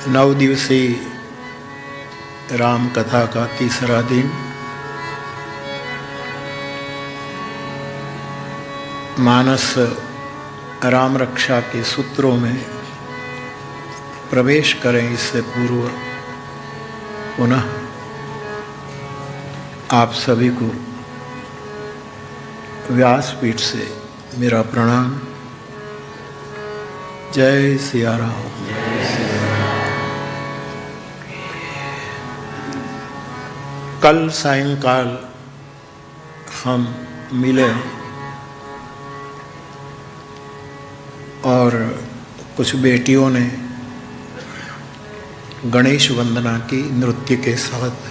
9 दिवसीय राम कथा का तीसरा दिन। मानस राम रक्षा के सूत्रों में प्रवेश करें इससे पूर्व पुनः आप सभी को व्यासपीठ से मेरा प्रणाम। जय सिया राम। कल सायंकाल हम मिले और कुछ बेटियों ने गणेश वंदना की नृत्य के साथ।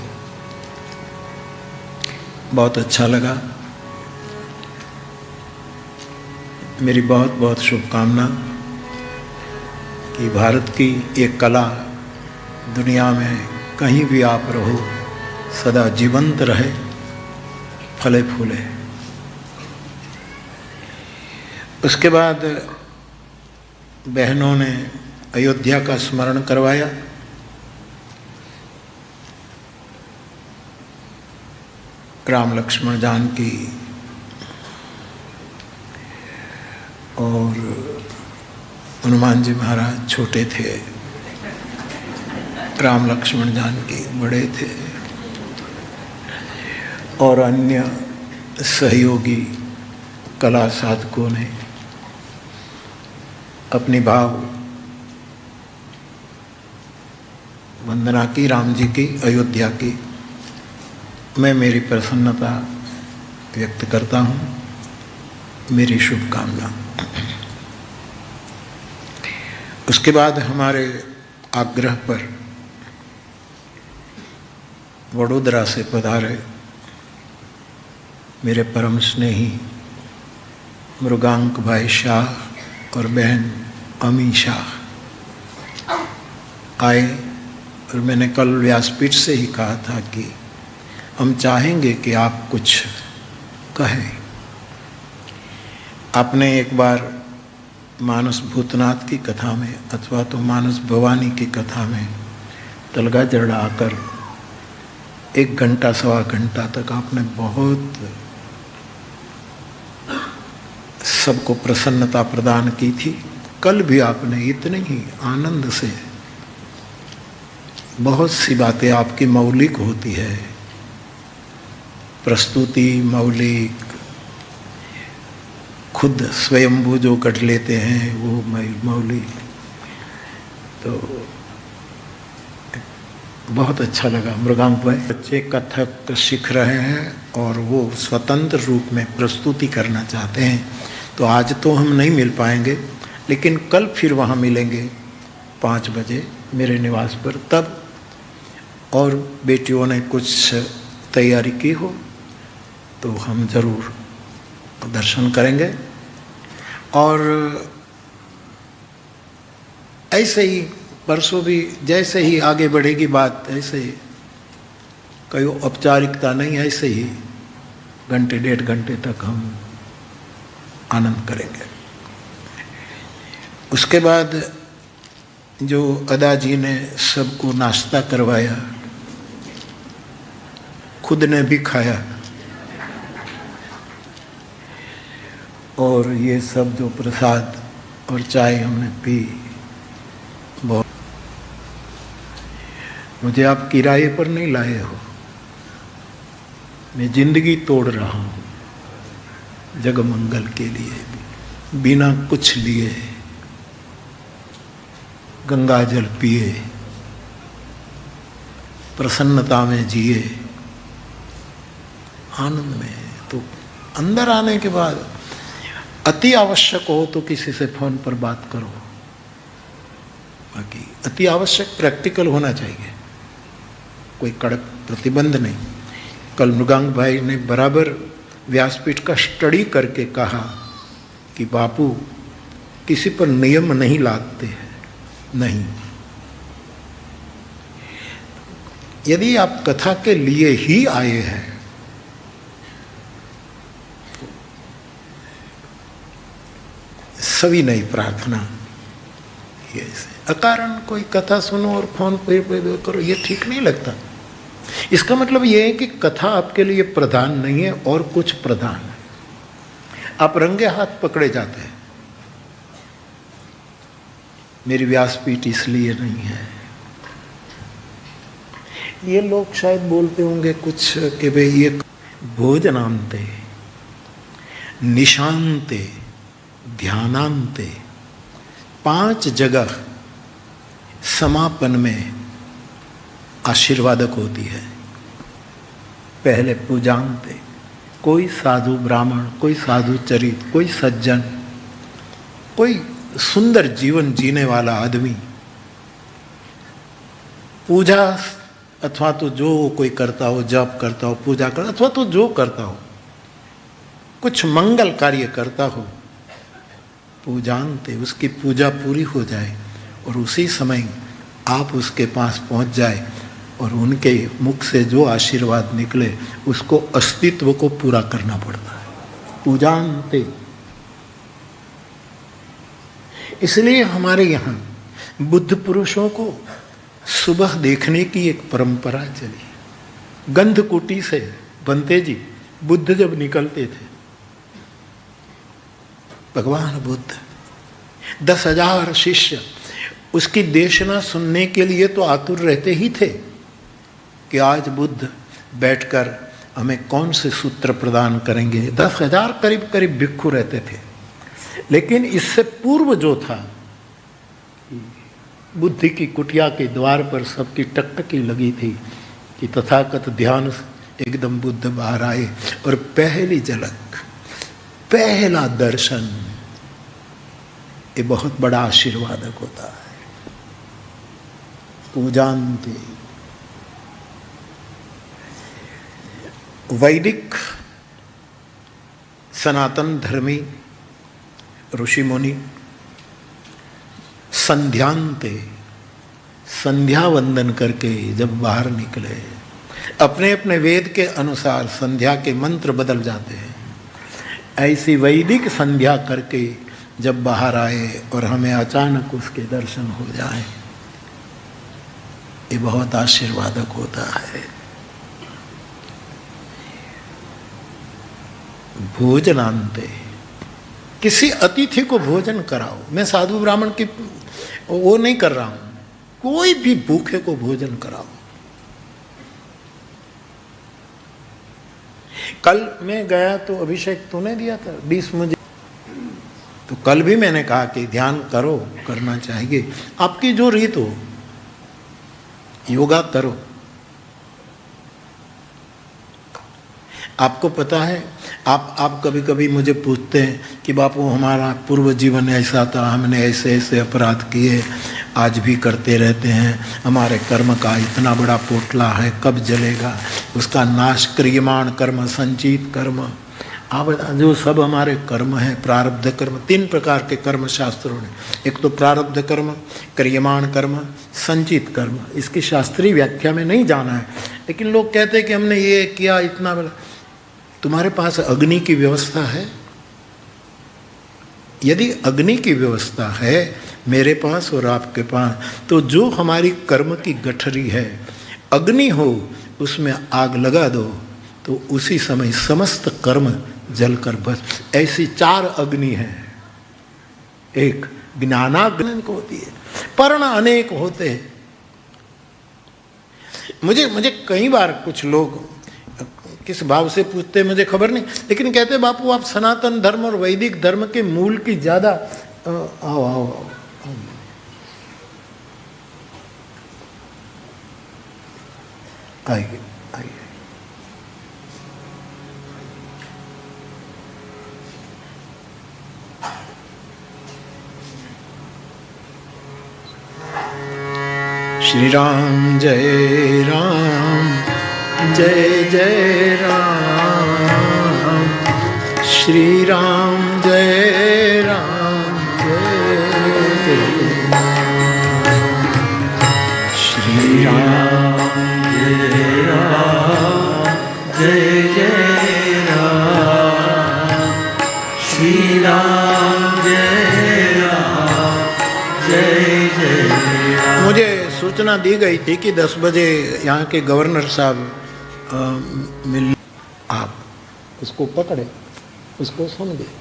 बहुत अच्छा लगा। मेरी बहुत बहुत शुभकामना कि भारत की एक कला दुनिया में कहीं भी आप रहो सदा जीवंत रहे, फले फूले। उसके बाद बहनों ने अयोध्या का स्मरण करवाया। राम लक्ष्मण जानकी और हनुमान जी महाराज छोटे थे, राम लक्ष्मण जानकी बड़े थे और अन्य सहयोगी कला साधकों ने अपनी भाव वंदना की राम जी की, अयोध्या की। मैं मेरी प्रसन्नता व्यक्त करता हूँ, मेरी शुभकामना। उसके बाद हमारे आग्रह पर वडोदरा से पधारे मेरे परम स्नेही मृगांक भाई शाह और बहन अमी शाह आए। और मैंने कल व्यासपीठ से ही कहा था कि हम चाहेंगे कि आप कुछ कहें। आपने एक बार मानस भूतनाथ की कथा में अथवा तो मानस भवानी की कथा में तलगा जड़ा आकर 1 घंटा सवा घंटा तक आपने बहुत सबको प्रसन्नता प्रदान की थी। कल भी आपने इतने ही आनंद से, बहुत सी बातें आपकी मौलिक होती है, प्रस्तुति मौलिक, खुद स्वयंभू जो कर लेते हैं वो मौलिक। तो बहुत अच्छा लगा। मृगांक भाई बच्चे कथक सीख रहे हैं और वो स्वतंत्र रूप में प्रस्तुति करना चाहते हैं। तो आज तो हम नहीं मिल पाएंगे, लेकिन कल फिर वहाँ मिलेंगे 5 बजे मेरे निवास पर। तब और बेटियों ने कुछ तैयारी की हो तो हम ज़रूर दर्शन करेंगे। और ऐसे ही परसों भी जैसे ही आगे बढ़ेगी बात, ऐसे ही कोई औपचारिकता नहीं, ऐसे ही घंटे 1.5 घंटे तक हम आनंद करेंगे। उसके बाद जो अदा जी ने सबको नाश्ता करवाया, खुद ने भी खाया, और ये सब जो प्रसाद और चाय हमने पी, बहुत। मुझे आप किराए पर नहीं लाए हो, मैं जिंदगी तोड़ रहा हूँ जगमंगल के लिए, बिना कुछ लिए गंगा जल पिए, प्रसन्नता में जिए, आनंद में। तो अंदर आने के बाद अति आवश्यक हो तो किसी से फोन पर बात करो, बाकी अति आवश्यक प्रैक्टिकल होना चाहिए, कोई कड़क प्रतिबंध नहीं। कल मृगांक भाई ने बराबर व्यासपीठ का स्टडी करके कहा कि बापू किसी पर नियम नहीं लादते हैं। नहीं, यदि आप कथा के लिए ही आए हैं सभी नई प्रार्थना है ऐसे। अकारण कोई कथा सुनो और फोन पे करो, ये ठीक नहीं लगता। इसका मतलब ये है कि कथा आपके लिए प्रधान नहीं है और कुछ प्रधान है। आप रंगे हाथ पकड़े जाते हैं। मेरी व्यासपीठ इसलिए नहीं है। ये लोग शायद बोलते होंगे कुछ कि भाई ये भोजनांते, निशांते, ध्यानांते, 5 जगह समापन में आशीर्वादक होती है। पहले पूजांते, कोई साधु ब्राह्मण, कोई साधु चरित, कोई सज्जन, कोई सुंदर जीवन जीने वाला आदमी पूजा अथवा तो जो कोई करता हो, जप करता हो, पूजा करता अथवा तो जो करता हो, कुछ मंगल कार्य करता हो, पूजांते, उसकी पूजा पूरी हो जाए और उसी समय आप उसके पास पहुंच जाए और उनके मुख से जो आशीर्वाद निकले उसको अस्तित्व को पूरा करना पड़ता है। पूजांते। इसलिए हमारे यहाँ बुद्ध पुरुषों को सुबह देखने की एक परंपरा चली। गंधकुटी से बनते जी बुद्ध जब निकलते थे, भगवान बुद्ध 10,000 शिष्य उसकी देशना सुनने के लिए तो आतुर रहते ही थे कि आज बुद्ध बैठकर हमें कौन से सूत्र प्रदान करेंगे। 10,000 करीब करीब भिक्षु रहते थे। लेकिन इससे पूर्व जो था, बुद्धि की कुटिया के द्वार पर सबकी टकटकी लगी थी कि तथागत ध्यान एकदम बुद्ध बाहर आए और पहली झलक, पहला दर्शन, ये बहुत बड़ा आशीर्वादक होता है। पूजांते। वैदिक सनातन धर्मी ऋषि मुनि संध्यांते, संध्या वंदन करके जब बाहर निकले, अपने अपने वेद के अनुसार संध्या के मंत्र बदल जाते हैं, ऐसी वैदिक संध्या करके जब बाहर आए और हमें अचानक उसके दर्शन हो जाए, ये बहुत आशीर्वादक होता है। भोजनांते, किसी अतिथि को भोजन कराओ। मैं साधु ब्राह्मण की वो नहीं कर रहा हूं, कोई भी भूखे को भोजन कराओ। कल मैं गया तो अभिषेक तूने दिया था 20 मुझे, तो कल भी मैंने कहा कि ध्यान करो, करना चाहिए, आपकी जो रीत हो, योगा करो। आपको पता है, आप कभी कभी मुझे पूछते हैं कि बापू हमारा पूर्व जीवन ऐसा था, हमने ऐसे ऐसे अपराध किए, आज भी करते रहते हैं, हमारे कर्म का इतना बड़ा पोटला है, कब जलेगा, उसका नाश। क्रियमाण कर्म, संचित कर्म, आप जो सब हमारे कर्म है, प्रारब्ध कर्म, 3 प्रकार के कर्म शास्त्रों ने, एक तो प्रारब्ध कर्म, क्रियमाण कर्म, संचित कर्म। इसकी शास्त्रीय व्याख्या में नहीं जाना है, लेकिन लोग कहते हैं कि हमने ये किया इतना बड़ा। तुम्हारे पास अग्नि की व्यवस्था है? यदि अग्नि की व्यवस्था है मेरे पास और आपके पास, तो जो हमारी कर्म की गठरी है, अग्नि हो, उसमें आग लगा दो तो उसी समय समस्त कर्म जलकर बस। ऐसी 4 अग्नि है। एक ज्ञानाग्नि होती है, पर्ण अनेक होते हैं। मुझे कई बार कुछ लोग किस भाव से पूछते हैं मुझे खबर नहीं, लेकिन कहते बापू आप सनातन धर्म और वैदिक धर्म के मूल की ज्यादा आओ आओ आइए आइए। श्री राम जय राम, जय जय राम, श्री राम जय राम, जय जय राम, श्री राम जय राम, जय जय राम, श्री राम जय राम, जय मुझे सूचना दी गई थी कि 10 बजे यहाँ के गवर्नर साहब मिल, आप उसको पकड़े, उसको सुन गए।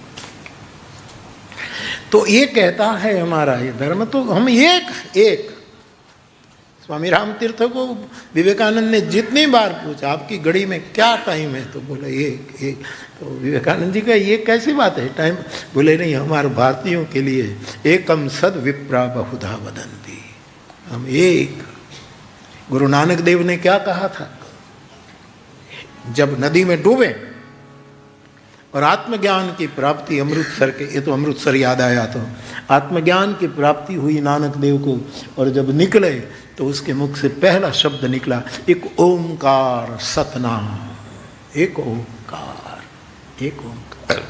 तो ये कहता है हमारा ये धर्म, तो हम एक स्वामी राम तीर्थ को विवेकानंद ने जितनी बार पूछा आपकी घड़ी में क्या टाइम है, तो बोले एक। तो विवेकानंद जी का ये कैसी बात है टाइम, बोले नहीं, हमारे भारतीयों के लिए एकम सद विप्रा बहुधा वदंती, हम एक। गुरु नानक देव ने क्या कहा था, जब नदी में डूबे और आत्मज्ञान की प्राप्ति अमृतसर के, ये तो अमृतसर याद आया, तो आत्मज्ञान की प्राप्ति हुई नानक देव को, और जब निकले तो उसके मुख से पहला शब्द निकला एक ओंकार सतनाम, एक ओंकार, एक ओंकार।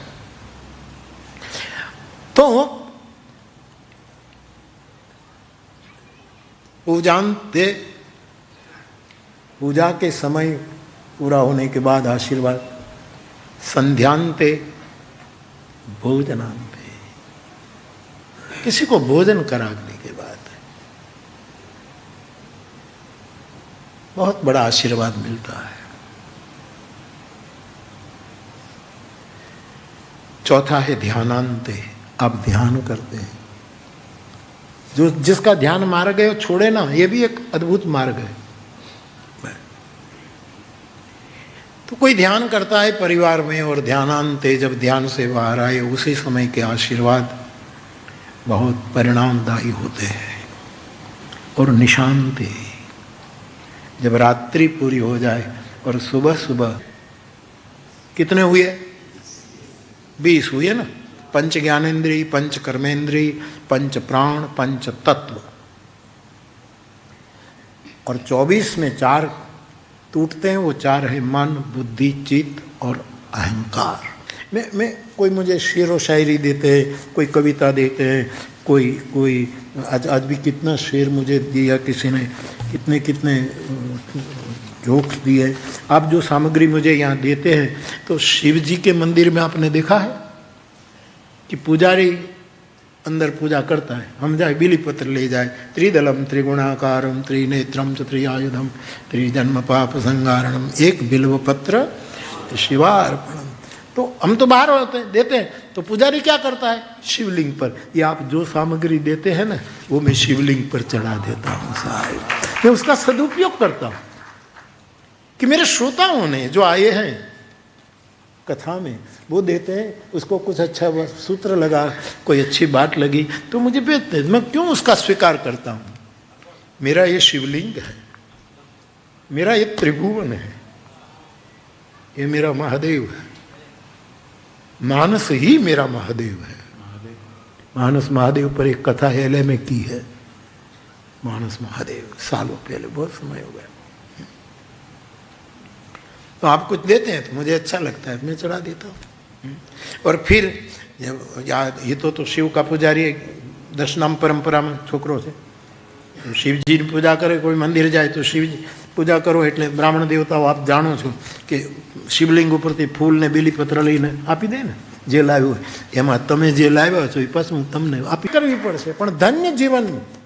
तो पूजा के समय पूरा होने के बाद आशीर्वाद, संध्यांते भोजनांते, किसी को भोजन कराने के बाद बहुत बड़ा आशीर्वाद मिलता है। चौथा है ध्यानांते, आप ध्यान करते हैं, जो जिसका ध्यान मार्ग है वो छोड़े ना, ये भी एक अद्भुत मार्ग है। तो कोई ध्यान करता है परिवार में, और ध्यानांते जब ध्यान से बाहर आए उसी समय के आशीर्वाद बहुत परिणामदायी होते हैं। और निशांते, जब रात्रि पूरी हो जाए और सुबह सुबह कितने हुए, 20 हुए ना, पंच ज्ञानेन्द्रिय, पंच कर्मेंद्रिय, पंच प्राण, पंच तत्व, और 24 में 4 टूटते हैं। वो 4 है मन, बुद्धि, चित्त और अहंकार। मैं कोई मुझे शेर व शायरी देते हैं, कोई कविता देते हैं, कोई आज भी कितना शेर मुझे दिया किसी ने, कितने जोक्स दिए। आप जो सामग्री मुझे यहाँ देते हैं, तो शिव जी के मंदिर में आपने देखा है कि पुजारी अंदर पूजा करता है, हम जाए बिली पत्र ले जाए, त्रिदलम त्रिगुणाकारम त्रिनेत्रम च त्रिआयुधम त्रिजन्म पाप संगारणम, एक बिल्व पत्र शिवार्पणम। तो हम तो बाहर होते हैं, देते हैं, तो पुजारी क्या करता है, शिवलिंग पर, ये आप जो सामग्री देते हैं ना, वो मैं शिवलिंग पर चढ़ा देता हूँ साहब। मैं उसका सदुपयोग करता हूँ कि मेरे श्रोताओं ने जो आए हैं कथा में, वो देते हैं, उसको कुछ अच्छा सूत्र लगा, कोई अच्छी बात लगी तो मुझे भेजते हैं, मैं क्यों उसका स्वीकार करता हूँ। मेरा ये शिवलिंग है, मेरा ये त्रिभुवन है, ये मेरा महादेव है, मानस ही मेरा महादेव है। मानस महादेव पर एक कथा हेले में की है, मानस महादेव, सालों पहले, बहुत समय हो गया। तो आप कुछ देते हैं तो मुझे अच्छा लगता है, मैं चढ़ा देता हूँ। और फिर जब ये तो शिव का पुजारी दशनाम परंपरा में छोकरो से, तो शिव जी पूजा करे, कोई मंदिर जाए तो शिव जी पूजा करो, એટલે બ્રાહ્મણ દેવતાઓ આપ જાણો છો કે શિવલિંગ ઉપરથી ફૂલ ને બીલીપત્ર લઈને આપી દે ને, જે લાવ્યું હોય એમાં તમે જે લાવ્યા છો એ પાછું તમને આપી કરવી પડશે, પણ ધન્ય જીવન